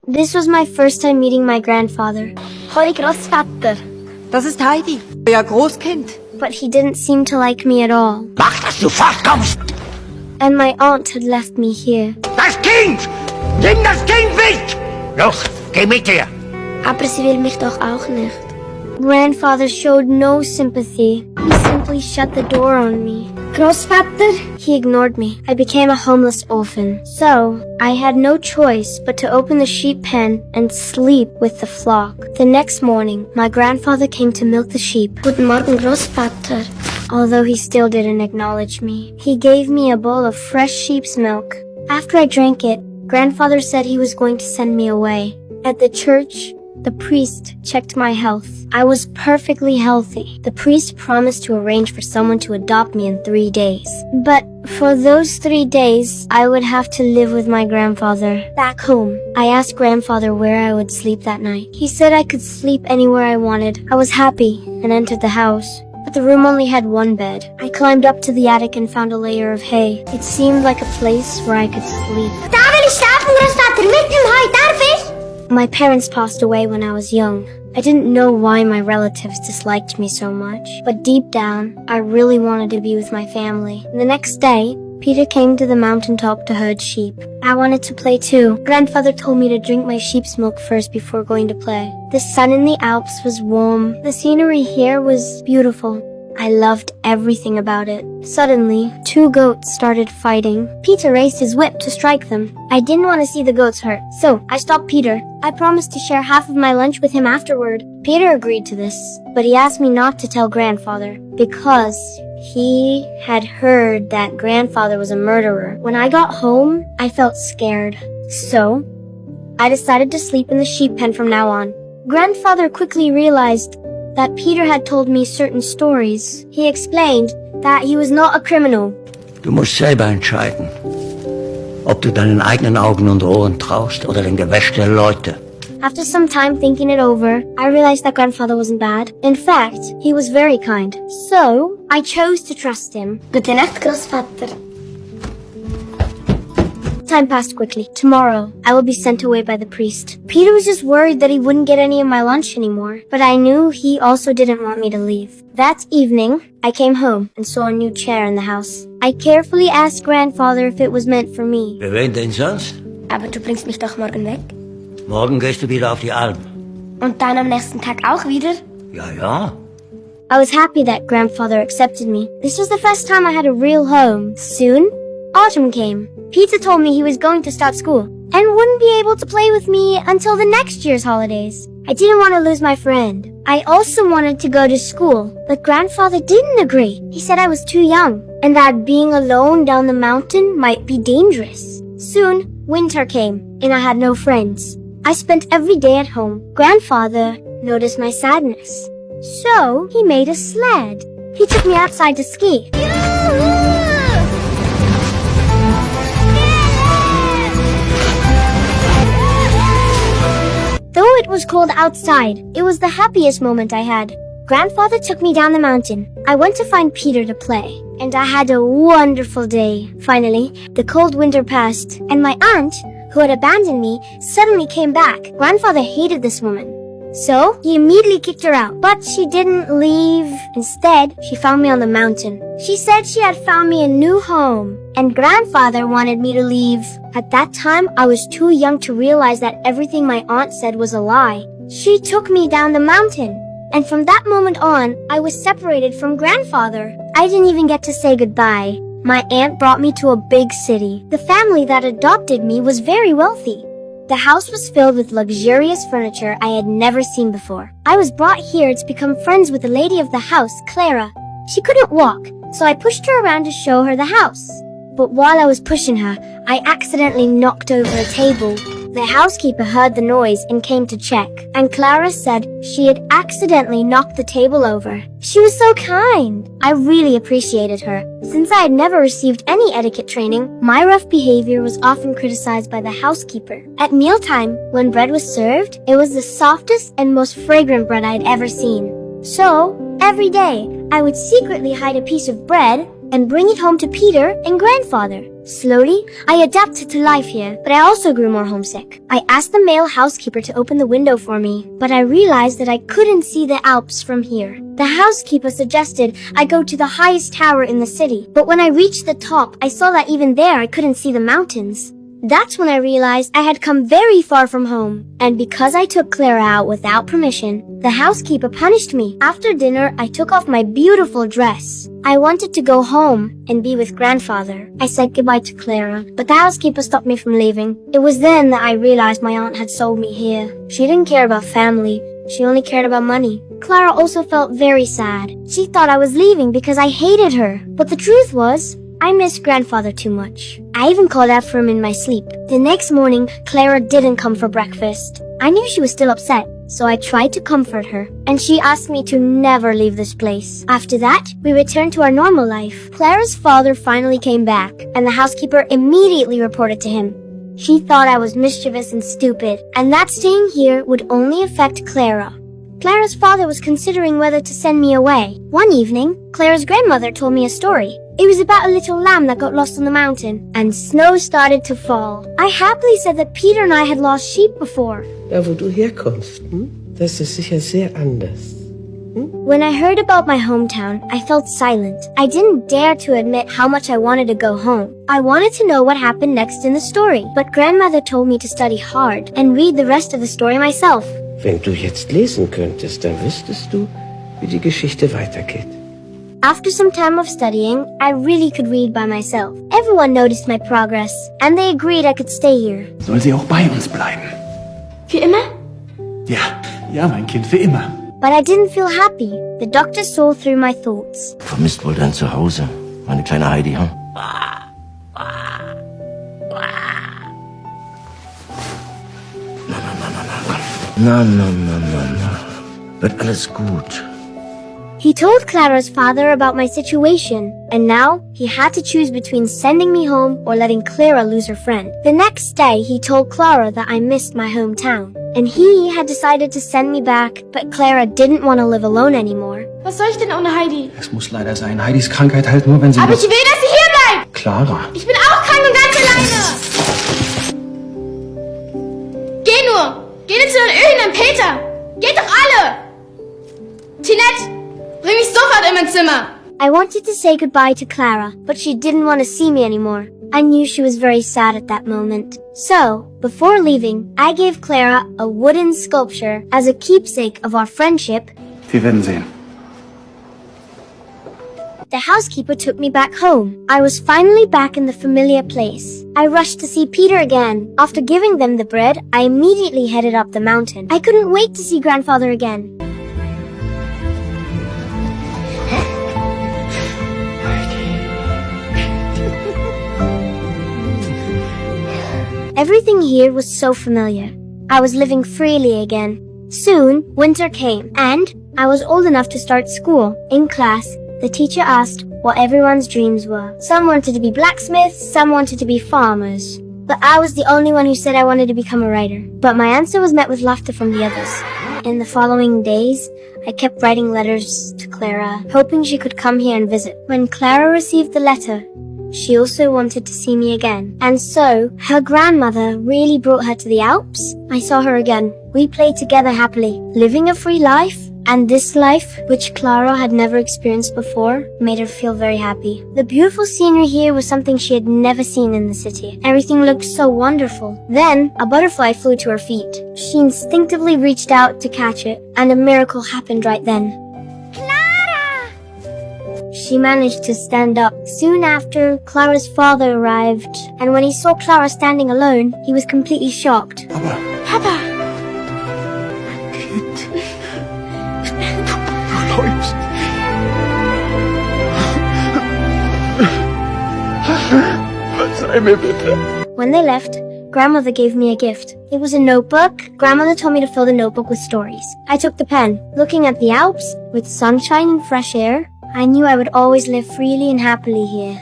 This was my first time meeting my grandfather. Hoi Großvater. Das ist Heidi, euer Großkind. But he didn't seem to like me at all. Mach, dass du fortkommst! And my aunt had left me here. Das Kind! Nimm das Kind mit! Los, geh mit dir! Aber sie will mich doch auch nicht. Grandfather showed no sympathy. He simply shut the door on me. Großvater? He ignored me. I became a homeless orphan. So, I had no choice but to open the sheep pen and sleep with the flock. The next morning, my grandfather came to milk the sheep. Guten Morgen, Großvater. Although he still didn't acknowledge me. He gave me a bowl of fresh sheep's milk. After I drank it, Grandfather said he was going to send me away. At the church, the priest checked my health. I was perfectly healthy. The priest promised to arrange for someone to adopt me in 3 days. But for those 3 days, I would have to live with my grandfather back home. I asked Grandfather where I would sleep that night. He said I could sleep anywhere I wanted. I was happy and entered the house. But the room only had one bed. I climbed up to the attic and found a layer of hay. It seemed like a place where I could sleep. Da will ich schlafen, Großvater, mit dem Heu, darf ich? My parents passed away when I was young. I didn't know why my relatives disliked me so much, but deep down, I really wanted to be with my family. The next day, Peter came to the mountaintop to herd sheep. I wanted to play too. Grandfather told me to drink my sheep's milk first before going to play. The sun in the Alps was warm. The scenery here was beautiful. I loved everything about it. Suddenly, 2 goats started fighting. Peter raised his whip to strike them. I didn't want to see the goats hurt, so I stopped Peter. I promised to share half of my lunch with him afterward. Peter agreed to this, but he asked me not to tell Grandfather because he had heard that Grandfather was a murderer. When I got home, I felt scared. So, I decided to sleep in the sheep pen from now on. Grandfather quickly realized that Peter had told me certain stories. He explained that he was not a criminal. Du musst selber entscheiden, ob du deinen eigenen Augen und Ohren traust oder dem Gewäsch der Leute. After some time thinking it over, I realized that Grandfather wasn't bad. In fact, he was very kind. So, I chose to trust him. Gute Nacht, Großvater. Time passed quickly. Tomorrow, I will be sent away by the priest. Peter was just worried that he wouldn't get any of my lunch anymore, but I knew he also didn't want me to leave. That evening, I came home and saw a new chair in the house. I carefully asked Grandfather if it was meant for me. Für wen denn sonst? Aber du bringst mich doch morgen weg. Morgen gehst du wieder auf die Alm. Und dann am nächsten Tag auch wieder? Ja, ja. I was happy that Grandfather accepted me. This was the first time I had a real home. Soon, autumn came. Peter told me he was going to start school and wouldn't be able to play with me until the next year's holidays. I didn't want to lose my friend. I also wanted to go to school, but Grandfather didn't agree. He said I was too young and that being alone down the mountain might be dangerous. Soon, winter came and I had no friends. I spent every day at home. Grandfather noticed my sadness. So, he made a sled. He took me outside to ski. Though it was cold outside, it was the happiest moment I had. Grandfather took me down the mountain. I went to find Peter to play, and I had a wonderful day. Finally, the cold winter passed, and my aunt, who had abandoned me, suddenly came back. Grandfather hated this woman. So, he immediately kicked her out. But she didn't leave. Instead, she found me on the mountain. She said she had found me a new home, and Grandfather wanted me to leave. At that time, I was too young to realize that everything my aunt said was a lie. She took me down the mountain, and from that moment on, I was separated from Grandfather. I didn't even get to say goodbye. My aunt brought me to a big city. The family that adopted me was very wealthy. The house was filled with luxurious furniture I had never seen before. I was brought here to become friends with the lady of the house, Clara. She couldn't walk, so I pushed her around to show her the house. But while I was pushing her, I accidentally knocked over a table. The housekeeper heard the noise and came to check, and Clara said she had accidentally knocked the table over. She was so kind. I really appreciated her. Since I had never received any etiquette training, my rough behavior was often criticized by the housekeeper. At mealtime, when bread was served, it was the softest and most fragrant bread I had ever seen. So, every day, I would secretly hide a piece of bread and bring it home to Peter and Grandfather. Slowly, I adapted to life here, but I also grew more homesick. I asked the male housekeeper to open the window for me, but I realized that I couldn't see the Alps from here. The housekeeper suggested I go to the highest tower in the city, but when I reached the top, I saw that even there I couldn't see the mountains. That's when I realized I had come very far from home. And because I took Clara out without permission, the housekeeper punished me. After dinner, I took off my beautiful dress. I wanted to go home and be with grandfather. I said goodbye to Clara, but the housekeeper stopped me from leaving. It was then that I realized my aunt had sold me here. She didn't care about family. She only cared about money. Clara also felt very sad. She thought I was leaving because I hated her. But the truth was, I missed grandfather too much. I even called out for him in my sleep. The next morning, Clara didn't come for breakfast. I knew she was still upset, so I tried to comfort her, and she asked me to never leave this place. After that, we returned to our normal life. Clara's father finally came back, and the housekeeper immediately reported to him. She thought I was mischievous and stupid, and that staying here would only affect Clara. Clara's father was considering whether to send me away. One evening, Clara's grandmother told me a story. It was about a little lamb that got lost on the mountain, and snow started to fall. I happily said that Peter and I had lost sheep before. Da, wo du herkommst, das ist sicher sehr anders. When I heard about my hometown, I felt silent. I didn't dare to admit how much I wanted to go home. I wanted to know what happened next in the story, but grandmother told me to study hard and read the rest of the story myself. Wenn du jetzt lesen könntest, dann wüsstest du, wie die Geschichte weitergeht. After some time of studying, I really could read by myself. Everyone noticed my progress, and they agreed I could stay here. Soll sie auch bei uns bleiben? Für immer? Ja, mein Kind, für immer. But I didn't feel happy. The doctor saw through my thoughts. Vermisst wohl dein Zuhause, meine kleine Heidi, hm? Na, komm. Na. Wird alles gut. He told Clara's father about my situation, and now he had to choose between sending me home or letting Clara lose her friend. The next day, he told Clara that I missed my hometown, and he had decided to send me back, but Clara didn't want to live alone anymore. Was soll ich denn ohne Heidi? Es muss leider sein. Heidis Krankheit heilt nur, wenn sie... Aber ich will, dass sie hier bleibt! Clara. Ich bin auch krank und ganz alleine! Geh nur! Geht zu den Ölen und Peter! Geht doch alle! Tinette, bring mich sofort in mein Zimmer! I wanted to say goodbye to Clara, but she didn't want to see me anymore. I knew she was very sad at that moment. So, before leaving, I gave Clara a wooden sculpture as a keepsake of our friendship. Wir werden sehen. The housekeeper took me back home. I was finally back in the familiar place. I rushed to see Peter again. After giving them the bread, I immediately headed up the mountain. I couldn't wait to see grandfather again. Everything here was so familiar. I was living freely again. Soon, winter came, and I was old enough to start school. In class, the teacher asked what everyone's dreams were. Some wanted to be blacksmiths, some wanted to be farmers. But I was the only one who said I wanted to become a writer. But my answer was met with laughter from the others. In the following days, I kept writing letters to Clara, hoping she could come here and visit. When Clara received the letter, she also wanted to see me again. And so, her grandmother really brought her to the Alps. I saw her again. We played together happily, living a free life. And this life, which Clara had never experienced before, made her feel very happy. The beautiful scenery here was something she had never seen in the city. Everything looked so wonderful. Then, a butterfly flew to her feet. She instinctively reached out to catch it, and a miracle happened right then. Clara! She managed to stand up. Soon after, Clara's father arrived, and when he saw Clara standing alone, he was completely shocked. Papa! Verzeih mir bitte. When they left, grandmother gave me a gift. It was a notebook. Grandmother told me to fill the notebook with stories. I took the pen. Looking at the Alps, with sunshine and fresh air, I knew I would always live freely and happily here.